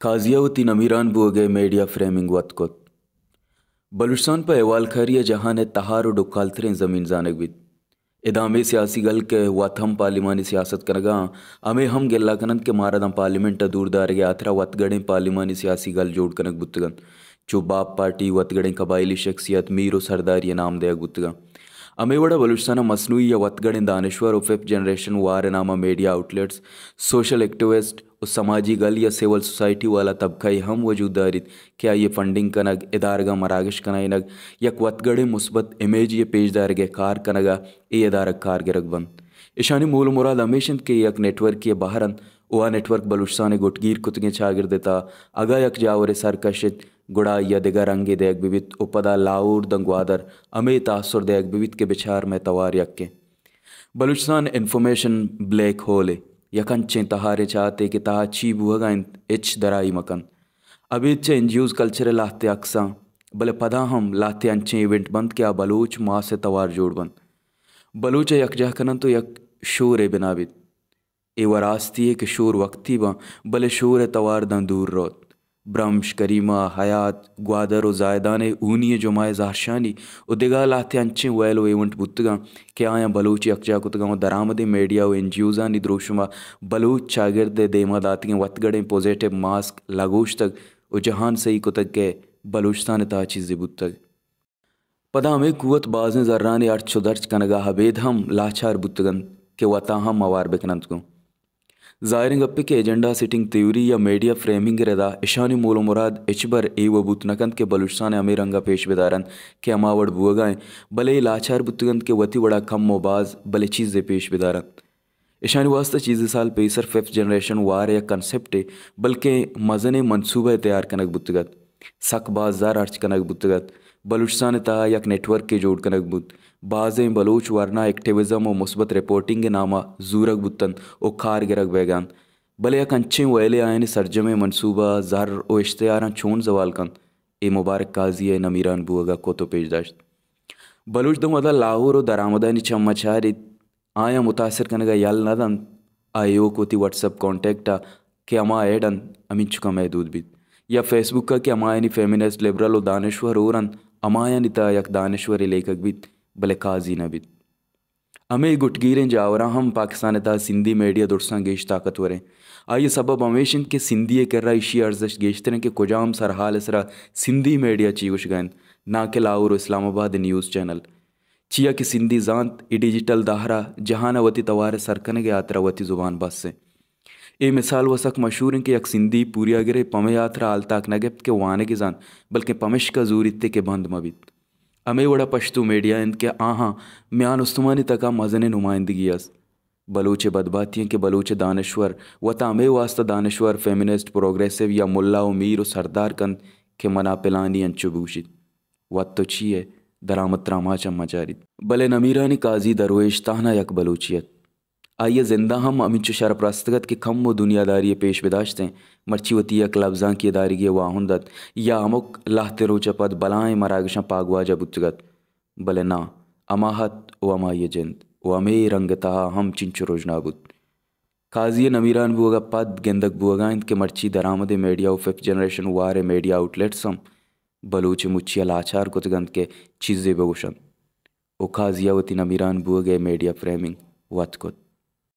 काजियावती नमीरान बुअगे media framing वतकोत Balochistan पर अहवाल खैरिया जहां ने तहार और डुकालतरें ज़मीन जानक बित इदामे सियासी गल के वत हम पार्लिमानी सियासत कनगा हमें हम गिल्ला कनंद के मारदम पार्लिमेंट दूर दारगे आथरा वतगड़े पार्लिमानी सियासी गल जोड़ कनक बुतगन चो बाप पार्टी वतगड़े कबायली शख्सियत मीर सरदार ये नाम दया गुतगा अमेवड़ा बलूचिस्तान मसनूई या वतगड़े दानश्वर और फिफ्थ जनरेशन वार नामा मीडिया आउटलेट्स सोशल एक्टिविस्ट और समाजी गल या सिविल सोसाइटी वाला तबका हम वजूद दारित क्या ये फंडिंग कनग इदारगा मरागश कनाइनग यक वतगड़े मुस्बत इमेज ये पेशदारगे कार कनगा ए इदारक कार गिरक बंद इशानी मूल मुराद हमेशन के यक नेटवर्क ये बहरन वा नेटवर्क बलूचिस्तान गुटगीर कुतगे छागिर देता अगा यक जावरे सरकशित गुड़ा या दिगर अंगे देख बिवित उपदा लाउर दंगवादर अमे तासुर देख बिवित के बिछार में तवार यक्के बलूचिस्तान इंफॉर्मेशन ब्लैक होल है यकन चे तहारे चाहते कि तहा ची बुहगा इच दराई मकन अभी चे एनजीओज कल्चर लाते अक्सा बले पदा हम लाते अंचे इवेंट बंद क्या बलूच माँ से तवार जोड़ बंद बलूच यकजा कनन तो यक शोर है बिनाबित ए वरास्ती है कि शोर वक्ती बा बले शोर है तवार दं दूर रोत ब्रह्मश करीमा हयात ग्वादर और जायदाने ऊनिय जुमाए जारशानी और दिगा लाते अंचे वैलो इवेंट बुतगा क्या आया बलूच यकजा कुतगा दरामदे मीडिया व एनजीओजा निद्रोशुमा बलूच शागिर्दे देमा दातियाँ वतगड़े पॉजिटिव मास्क लागोश तक और जहान सही कुतक के बलूचिस्तान ता चीज़ बुतग पदा हमें कुवत बाज़ें जर्राने अर्थ दर्ज कनगा हबेद हम लाचार बुतगन के वता हम मवार बेकनंत को ज़ायरिंग अप्पे के एजेंडा सिटिंग त्यूरी या मीडिया फ्रेमिंग रदा इशानी मूल मुराद इचबर ए व बुतनकंद के बलूचिस्तान अमीरंगा पेश बेदारन के अमावड़ बुआगाएं भले लाचार बुतगंद के वती वड़ा कम मोबाज भले चीज़ें पेश बेदारन इशानी वास्ता चीज़ें साल पेसर फिफ्थ जनरेशन वार या कंसेप्ट है बल्कि मजन मनसूबा तैयार कनक बुतगत सक बाजार अर्च कनक बुतगत बलूचिस्तान ता यक नेटवर्क के जोड़ कनक बुत बाज़ें बलूच वरना एक्टिविज़म और मुस्बत रिपोर्टिंग के नामा जूरक बुतन और खार गिरक बैगान भले यक अंचे वेले आयन सरजमे मनसूबा जर और इश्तियारा छोन जवाल कन ए मुबारक काजी है नमीरान बुआगा को तो पेशदाश्त बलूच दम अदा लाहौर और दरामदानी चम्मचारी आया मुतासर कनगा यल नदन आयो को ती व्हाट्सअप कॉन्टेक्टा के अमा एडन अमिन चुका महदूद बित या फेसबुक का के अमायनी फेमिनिस्ट लिबरल और दानश्वर औरन अमाया निता यक दानश्वर लेखक बित भले काजी न बित हमें गुटगीरें जावरा हम पाकिस्तान ता सिंधी मीडिया दुर्सा गेश ताकतवरें आइए सबब हमेशन के सिंधी कर रहा इशी अर्जश गेशतरें के कुजाम सरहाल इसरा सिंधी मीडिया चीवश गैन ना के Lahore Islamabad news channel chia की सिंधी जानत ई डिजिटल दाहरा जहाना वती तवार सरकन के यात्रा वती ज़ुबान बस से ए मिसाल वसक मशहूर के यक सिंधी पूरिया गिरे पमे यात्रा आलताक नगेब के वाने के जान बल्कि पमिश का जूर इत्ते के बंद मबित अमे वड़ा पश्तू मीडिया इनके आहाँ म्यान उस्तमानी तका मजन नुमाइंदगी अस बलूच बदबातियाँ के बलूच दानश्वर वता अमे वास्ता दानश्वर फेमिनिस्ट प्रोग्रेसिव या मुल्ला व मीर व सरदार कन के मना पिलानी अंचुबूशित वत तो छिए दरामद त्रामा चम्माचारित भले नमीरानी काजी दरवेश ताहना यक बलूचियत आइए जिंदा हम अमिच शरप्रस्तगत के कम व दुनियादारी पेश बिदाश्तें मर्चीवती यक लफ्ज़ां की दारिगी वाहुंदत या अमुक लाहते रोचा पद बलाएँ मरागशा पागवाजा बुतगत भले ना अमाहत व अमा ये जिंद व अमे रंग तहा हम चिंचु रोजनाबुत काजी नमीरान बुअगा पद गेंदक बुअगा इनके मर्ची दरामद मीडिया व फिफ्थ जनरेशन वार मीडिया आउटलेट्स हम बलूच मुचिया लाचार कुतगंद के चीज़ें बेगुशन ओ काजियावती नमीरान बुअगे मीडिया फ्रेमिंग वत कुत